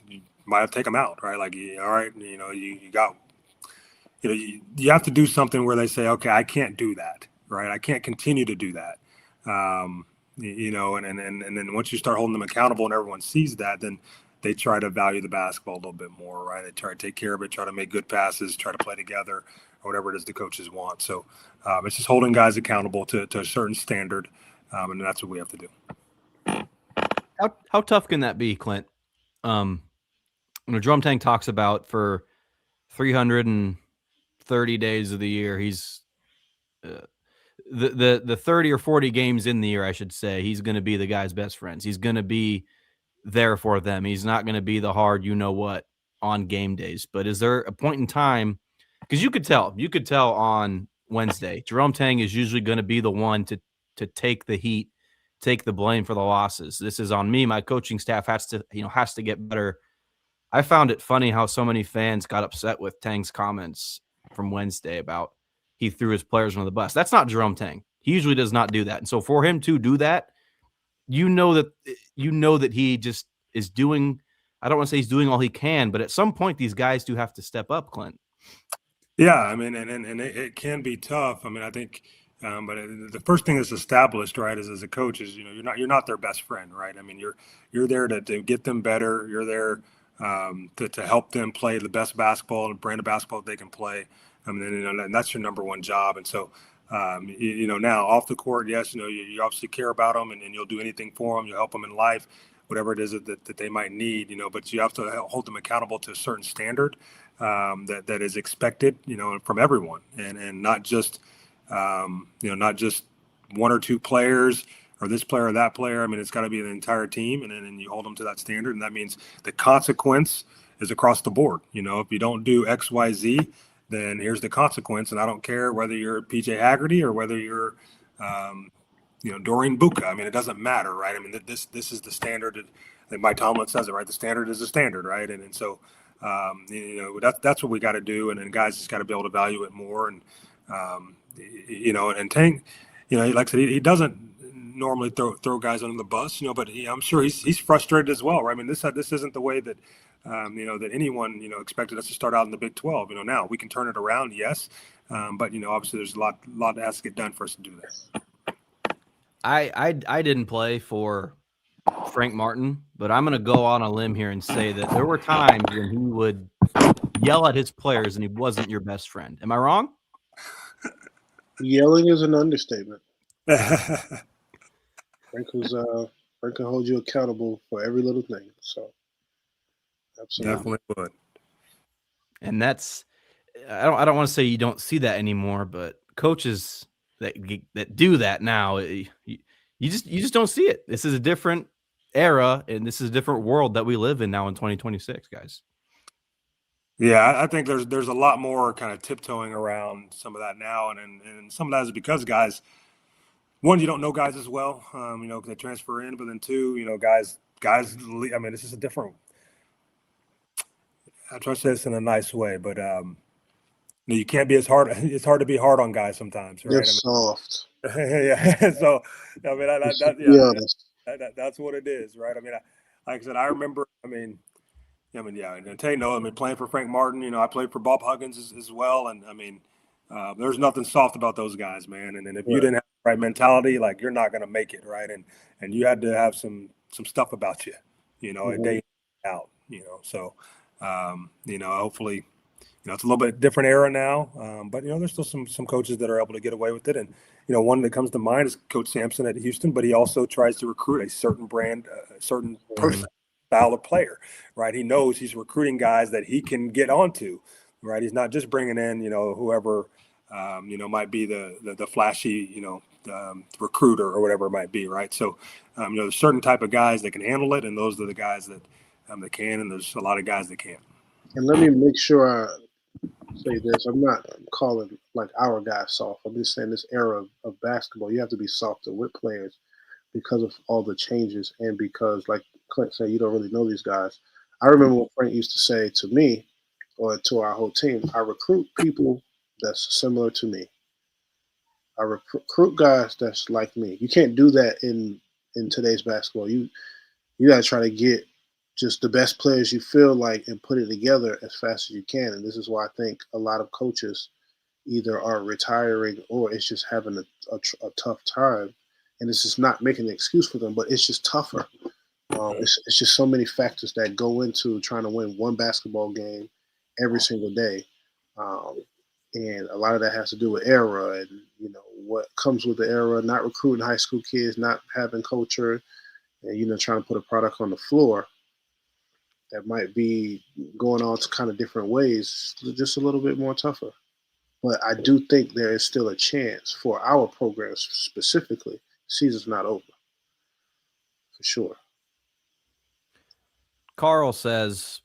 You might have to take them out, right? Like, all right, you got. You have to do something where they say, okay, I can't do that, right? I can't continue to do that. And then once you start holding them accountable and everyone sees that, then they try to value the basketball a little bit more, right? They try to take care of it, try to make good passes, try to play together, or whatever it is the coaches want. So it's just holding guys accountable to a certain standard, and that's what we have to do. How tough can that be, Clent? Jerome Tang talks about for 330 days of the year, he's the 30 or 40 games in the year, I should say, he's going to be the guy's best friends. He's going to be there for them. He's not going to be the hard, what, on game days. But is there a point in time, because you could tell on Wednesday, Jerome Tang is usually going to be the one to take the heat, take the blame for the losses. This is on me. My coaching staff has to get better. I found it funny how so many fans got upset with Tang's comments from Wednesday about he threw his players under the bus. That's not Jerome Tang. He usually does not do that. And so for him to do that, that he just is doing, I don't want to say he's doing all he can, but at some point these guys do have to step up, Clent. Yeah, I mean, and it can be tough. I mean, I think, but the first thing that's established, right, is as a coach is you're not their best friend, right? I mean, you're there to get them better. You're there to help them play the best basketball and brand of basketball that they can play. I mean, and that's your number one job. And so, now off the court, yes, you obviously care about them, and you'll do anything for them. You'll help them in life, whatever it is that they might need, but you have to hold them accountable to a certain standard that is expected, from everyone, and not just, not just one or two players or this player or that player. I mean, it's got to be the entire team, and then you hold them to that standard, and that means the consequence is across the board. If you don't do X, Y, Z, then here's the consequence. And I don't care whether you're PJ Haggerty or whether you're, Doreen Buka. I mean, it doesn't matter, right? I mean, this is the standard. I think Mike Tomlin says it, right? The standard is the standard, right? And so, that's what we got to do. And then guys just got to be able to value it more. And, and Tang, like I said, he doesn't normally throw guys under the bus, but I'm sure he's frustrated as well, right? I mean, this isn't the way that, that anyone, expected us to start out in the Big 12. Now we can turn it around, yes, but obviously there's a lot that has to get done for us to do that. I didn't play for Frank Martin, but I'm going to go on a limb here and say that there were times when he would yell at his players and he wasn't your best friend. Am I wrong? Yelling is an understatement. Frank can hold you accountable for every little thing. So absolutely. Definitely would. And that's, I don't want to say you don't see that anymore, but coaches that do that now, you just don't see it. This is a different era, and this is a different world that we live in now in 2026, guys. Yeah, I think there's a lot more kind of tiptoeing around some of that now, and some of that is because guys, one, you don't know guys as well, you know, 'cause they transfer in, but then two, you know, guys. I mean, this is a different. I try to say this in a nice way, but you can't be as hard. It's hard to be hard on guys sometimes, They're right? soft. I mean, yeah. So I mean, Be honest. that's what it is, right? I mean, like I said, I remember. Yeah, and Tay, no, I mean, playing for Frank Martin, you know, I played for Bob Huggins as well, and I mean, there's nothing soft about those guys, man. And if you Right. didn't have the right mentality, like you're not gonna make it, right? And you had to have some stuff about you, you know, a Mhm. day out, you know. So, you know, hopefully, you know, it's a little bit different era now, but you know, there's still some coaches that are able to get away with it. And you know, one that comes to mind is Coach Sampson at Houston, but he also tries to recruit a certain brand, a certain person, style of player, right? He knows he's recruiting guys that he can get onto, right? He's not just bringing in, you know, whoever, you know, might be the flashy, you know, recruiter or whatever it might be, right? So, you know, there's certain type of guys that can handle it, and those are the guys that can, and there's a lot of guys that can't. And let me make sure I say this. I'm not calling like our guys soft. I'm just saying this era of basketball, you have to be softer with players because of all the changes and because, like Clint said, you don't really know these guys. I remember what Frank used to say to me or to our whole team, I recruit people that's similar to me. I recruit guys that's like me. You can't do that in today's basketball. You got to try to get just the best players you feel like and put it together as fast as you can. And this is why I think a lot of coaches either are retiring or it's just having a tough time. And it's just not making an excuse for them, but it's just tougher. It's just so many factors that go into trying to win one basketball game every single day. Um, and a lot of that has to do with era and, you know, what comes with the era, not recruiting high school kids, not having culture, and, you know, trying to put a product on the floor that might be going on to kind of different ways, just a little bit more tougher. But I do think there is still a chance for our programs specifically. Season's not over, for sure. Carl says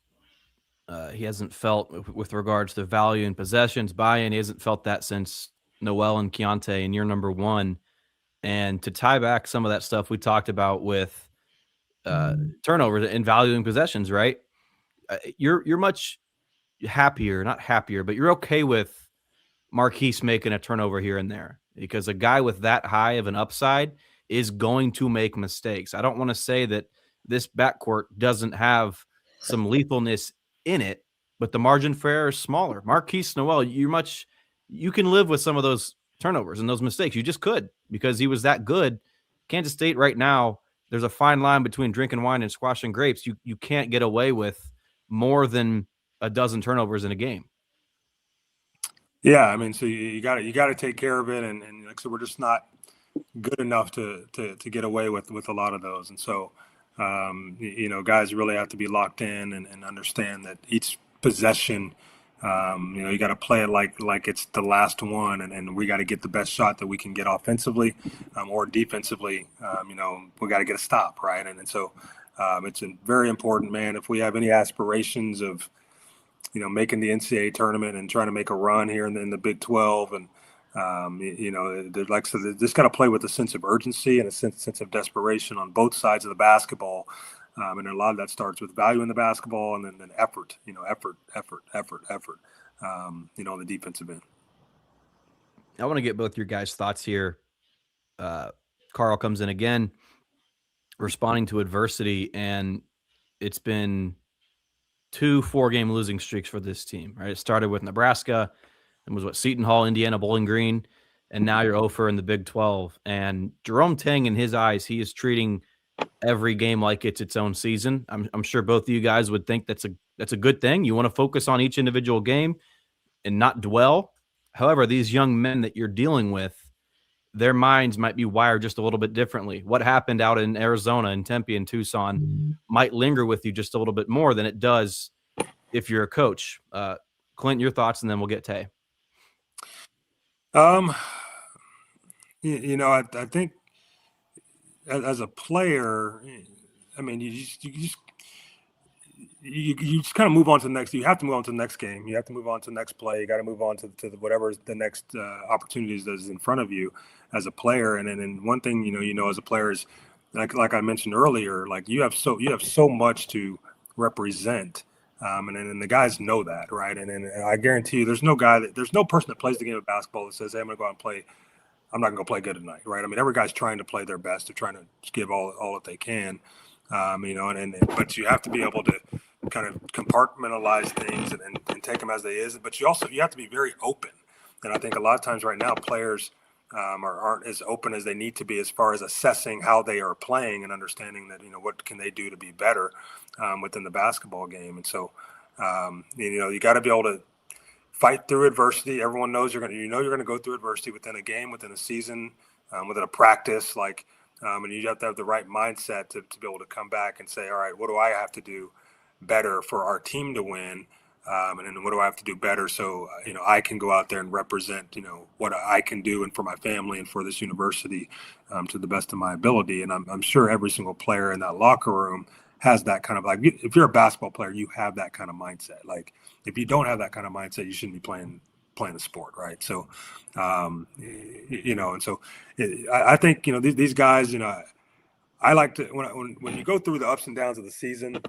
he hasn't felt, with regards to value and possessions, buy-in, he hasn't felt that since Noel and Keontae in year number one. And to tie back some of that stuff we talked about with turnovers and valuing possessions, right? You're much happier, not happier, but you're okay with Marquise making a turnover here and there because a guy with that high of an upside is going to make mistakes. I don't want to say that this backcourt doesn't have some lethalness in it, but the margin for error is smaller. Marquise Noel, you can live with some of those turnovers and those mistakes. You just could because he was that good. Kansas State right now, there's a fine line between drinking wine and squashing grapes. You can't get away with more than a dozen turnovers in a game. Yeah, I mean, so you got to take care of it, and like I said, we're just not good enough to get away with a lot of those, and so you know, guys really have to be locked in and understand that each possession, you know, you got to play it like it's the last one, and we got to get the best shot that we can get offensively or defensively. You know, we got to get a stop, right, and so it's very important, man. If we have any aspirations of, you know, making the NCAA tournament and trying to make a run here in the Big 12. And, you know, like I said, they just got to play with a sense of urgency and a sense of desperation on both sides of the basketball. And a lot of that starts with value in the basketball and then effort, you know, effort, you know, on the defensive end. I want to get both your guys' thoughts here. Carl comes in again, responding to adversity, and it's been 2 4-game losing streaks for this team, right? It started with Nebraska and was Seton Hall, Indiana, Bowling Green, and now you're 0 in the Big 12. And Jerome Tang, in his eyes, he is treating every game like it's its own season. I'm sure both of you guys would think that's a good thing. You want to focus on each individual game and not dwell. However, these young men that you're dealing with, their minds might be wired just a little bit differently. What happened out in Arizona and Tempe and Tucson might linger with you just a little bit more than it does if you're a coach. Clint, your thoughts, and then we'll get Tay. You know, I think as a player, I mean, you just kind of move on to the next. You have to move on to the next game. You have to move on to the next play. You got to move on to whatever the next opportunities that is in front of you as a player. And then one thing as a player is like I mentioned earlier, like you have so much to represent. And the guys know that, right? And I guarantee you, there's no person that plays the game of basketball that says, "Hey, I'm going to go out and play. I'm not going to play good tonight," right? I mean, every guy's trying to play their best. They're trying to give all that they can, but you have to be able to kind of compartmentalize things and take them as they is. But you have to be very open. And I think a lot of times right now, players aren't as open as they need to be as far as assessing how they are playing and understanding that, what can they do to be better within the basketball game. And so, you got to be able to fight through adversity. Everyone knows you're going to go through adversity within a game, within a season, within a practice, and you have to have the right mindset to be able to come back and say, all right, what do I have to do better for our team to win? And then what do I have to do better so, I can go out there and represent, what I can do and for my family and for this university to the best of my ability. And I'm sure every single player in that locker room has that kind of, like, if you're a basketball player, you have that kind of mindset. Like, if you don't have that kind of mindset, you shouldn't be playing the sport, right? So, and so I think, these guys, I like to, when you go through the ups and downs of the season,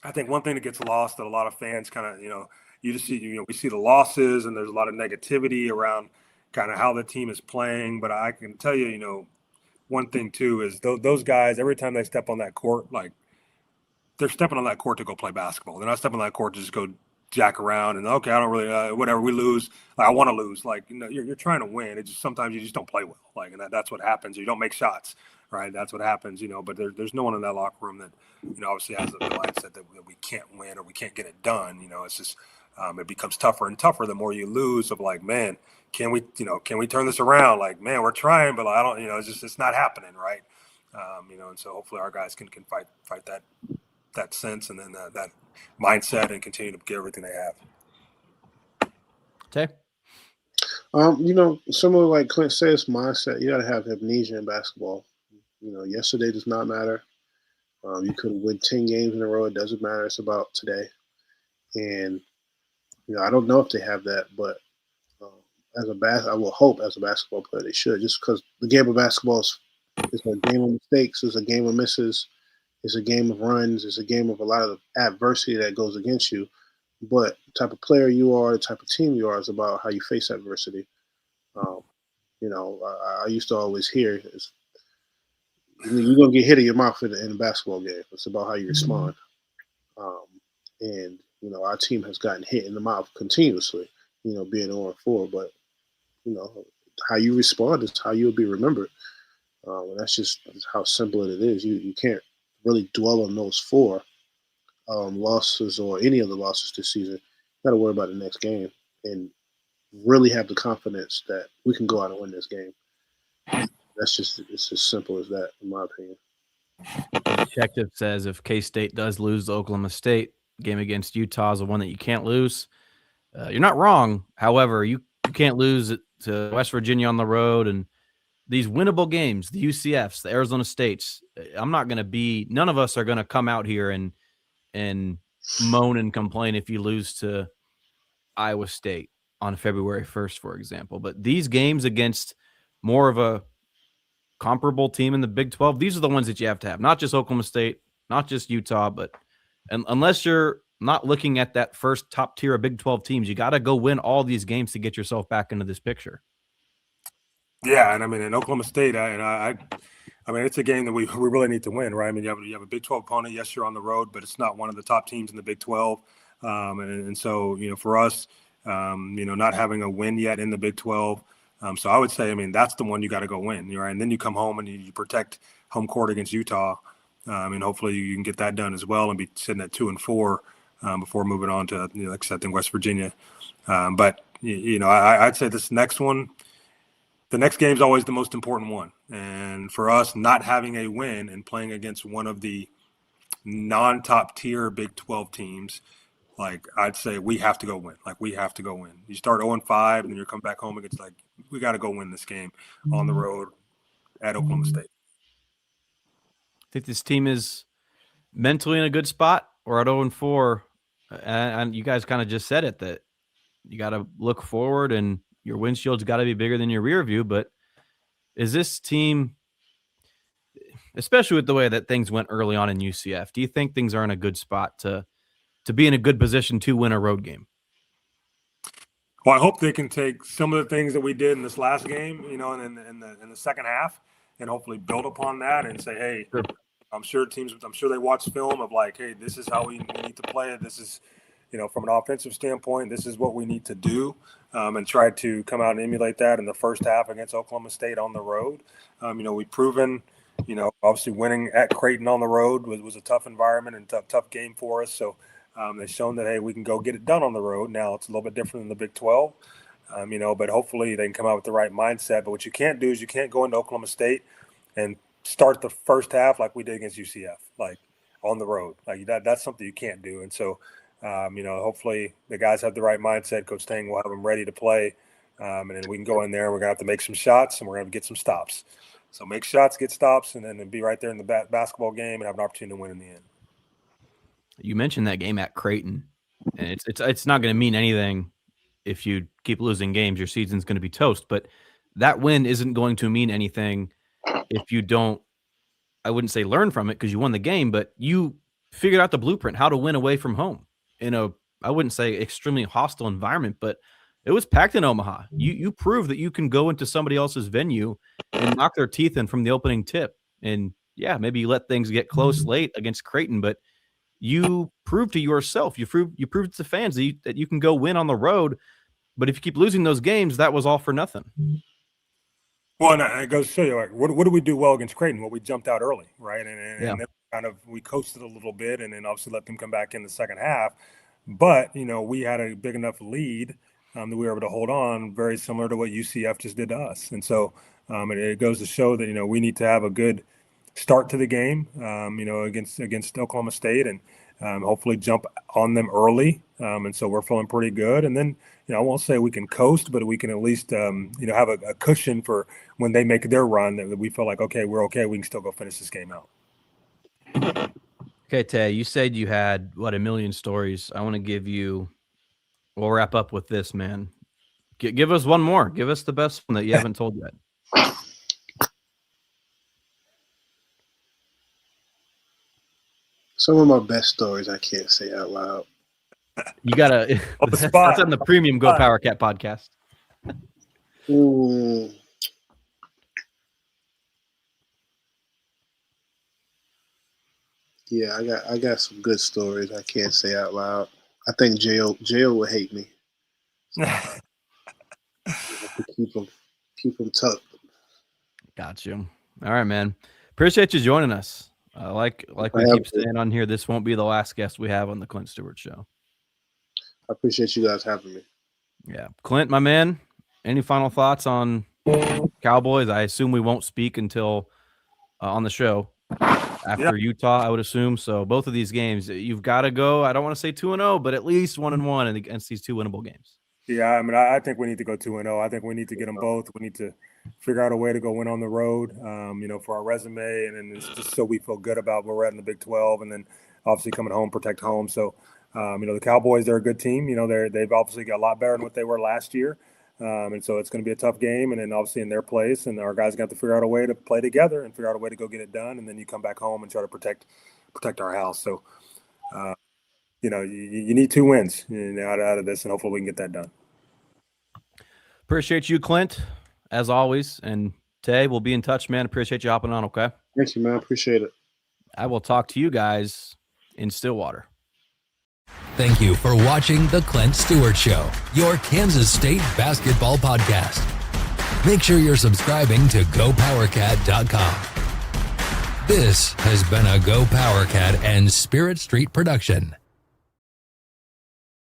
I think one thing that gets lost that a lot of fans kind of, you just see, we see the losses and there's a lot of negativity around kind of how the team is playing. But I can tell you, one thing too is those guys, every time they step on that court, like, they're stepping on that court to go play basketball. They're not stepping on that court to just go jack around and, okay, I don't really, whatever, we lose. Like, I want to lose. Like, you're trying to win. It just, sometimes you just don't play well. Like, and that's what happens. You don't make shots, right? That's what happens, but there's no one in that locker room that, obviously has the mindset that we can't win or we can't get it done. It's just, it becomes tougher and tougher the more you lose of, like, man, can we turn this around? Like, man, we're trying, but I don't, it's not happening. Right. And so hopefully our guys can fight that sense and then that mindset and continue to get everything they have. Okay. Similar like Clent says, mindset, you got to have amnesia in basketball. Yesterday does not matter. You could win 10 games in a row. It doesn't matter. It's about today. And, I don't know if they have that, but I will hope as a basketball player they should, just because the game of basketball is a game of mistakes. It's a game of misses. It's a game of runs. It's a game of a lot of adversity that goes against you. But the type of player you are, the type of team you are, is about how you face adversity. I used to always hear, you're going to get hit in your mouth in a basketball game. It's about how you respond. And our team has gotten hit in the mouth continuously, being 0-4. But, how you respond is how you'll be remembered. And that's just how simple it is. You can't really dwell on those 4 losses or any of the losses this season. You got to worry about the next game and really have the confidence that we can go out and win this game. It's as simple as that, in my opinion. Detective says if K-State does lose to Oklahoma State, game against Utah is the one that you can't lose. You're not wrong. However, you can't lose it to West Virginia on the road and these winnable games, the UCFs, the Arizona States. None of us are going to come out here and moan and complain if you lose to Iowa State on February 1st, for example. But these games against more of a comparable team in the Big 12, these are the ones that you have to have, not just Oklahoma State, not just Utah, but unless you're not looking at that first top tier of Big 12 teams, you got to go win all these games to get yourself back into this picture. Yeah, and I mean, in Oklahoma State, I mean, it's a game that we really need to win, right? I mean, you have a Big 12 opponent. Yes, you're on the road, but it's not one of the top teams in the Big 12. And so, for us, not having a win yet in the Big 12. So I would say, I mean, that's the one you got to go win, right? And then you come home and you protect home court against Utah. And hopefully you can get that done as well and be sitting at 2-4 before moving on to, like I said, in West Virginia. But I'd say this next one, the next game is always the most important one. And for us, not having a win and playing against one of the non-top tier Big 12 teams, like, I'd say we have to go win. Like, we have to go win. You start 0-5 and then you come back home against, like, we got to go win this game on the road at Oklahoma State. I think this team is mentally in a good spot? Or at 0-4, and you guys kind of just said it, that you got to look forward and your windshield's got to be bigger than your rear view. But is this team, especially with the way that things went early on in UCF, do you think things are in a good spot to be in a good position to win a road game? Well, I hope they can take some of the things that we did in this last game, in the second half, and hopefully build upon that and say, hey, Sure. I'm sure they watch film of like, hey, this is how we need to play it. This is, from an offensive standpoint, this is what we need to do, and try to come out and emulate that in the first half against Oklahoma State on the road. We've proven, obviously winning at Creighton on the road was a tough environment and tough game for us. So they've shown that, hey, we can go get it done on the road. Now it's a little bit different than the Big 12, but hopefully they can come out with the right mindset. But what you can't do is you can't go into Oklahoma State and start the first half like we did against UCF, like on the road. Like that's something you can't do. And so, hopefully the guys have the right mindset. Coach Tang will have them ready to play. And then we can go in there and we're going to have to make some shots and we're going to get some stops. So make shots, get stops, and then be right there in the basketball game and have an opportunity to win in the end. You mentioned that game at Creighton, and it's not going to mean anything if you keep losing games. Your season's going to be toast. But that win isn't going to mean anything if you don't, I wouldn't say learn from it because you won the game, but you figured out the blueprint, how to win away from home in a, I wouldn't say extremely hostile environment, but it was packed in Omaha. You prove that you can go into somebody else's venue and knock their teeth in from the opening tip. And yeah, maybe you let things get close late against Creighton, but you proved to yourself, you proved to the fans that you can go win on the road. But if you keep losing those games, that was all for nothing. Well, and it goes to show you, like, what do we do well against Creighton? Well, we jumped out early, right? And then kind of we coasted a little bit and then obviously let them come back in the second half. But, we had a big enough lead that we were able to hold on, very similar to what UCF just did to us. And so it goes to show that, we need to have a good start to the game, against Oklahoma State and hopefully jump on them early. And so we're feeling pretty good. And then, I won't say we can coast, but we can at least, have a cushion for when they make their run that we feel like, okay, we're okay. We can still go finish this game out. Okay, Tay, you said you had, a million stories. I want to give you, we'll wrap up with this, man. Give us one more. Give us the best one that you haven't told yet. Some of my best stories I can't say out loud. You gotta. That's on the premium GoPowercat podcast. Yeah, I got some good stories I can't say out loud. I think jail would hate me. So keep them tucked. Got you. All right, man. Appreciate you joining us. Like we keep saying on here, this won't be the last guest we have on the Clent Stewart Show. I appreciate you guys having me. Yeah. Clent, my man, any final thoughts on Cowboys? I assume we won't speak until on the show after Utah, I would assume. So both of these games, you've got to go. I don't want to say 2-0, but at least 1-1 against these two winnable games. Yeah, I mean, I think we need to go 2-0. I think we need to get them both. We need to figure out a way to go win on the road, for our resume, and then it's just so we feel good about where we're at in the Big 12, and then obviously coming home, protect home. So, the Cowboys, they're a good team. They've obviously got a lot better than what they were last year, and so it's going to be a tough game, and then obviously in their place, and our guys got to figure out a way to play together and figure out a way to go get it done, and then you come back home and try to protect our house. So, you need 2 wins out of this, and hopefully we can get that done. Appreciate you, Clent, as always. And Tay, we'll be in touch, man. Appreciate you hopping on, okay? Thank you, man. Appreciate it. I will talk to you guys in Stillwater. Thank you for watching The Clent Stewart Show, your Kansas State basketball podcast. Make sure you're subscribing to GoPowercat.com. This has been a GoPowercat and Spirit Street production.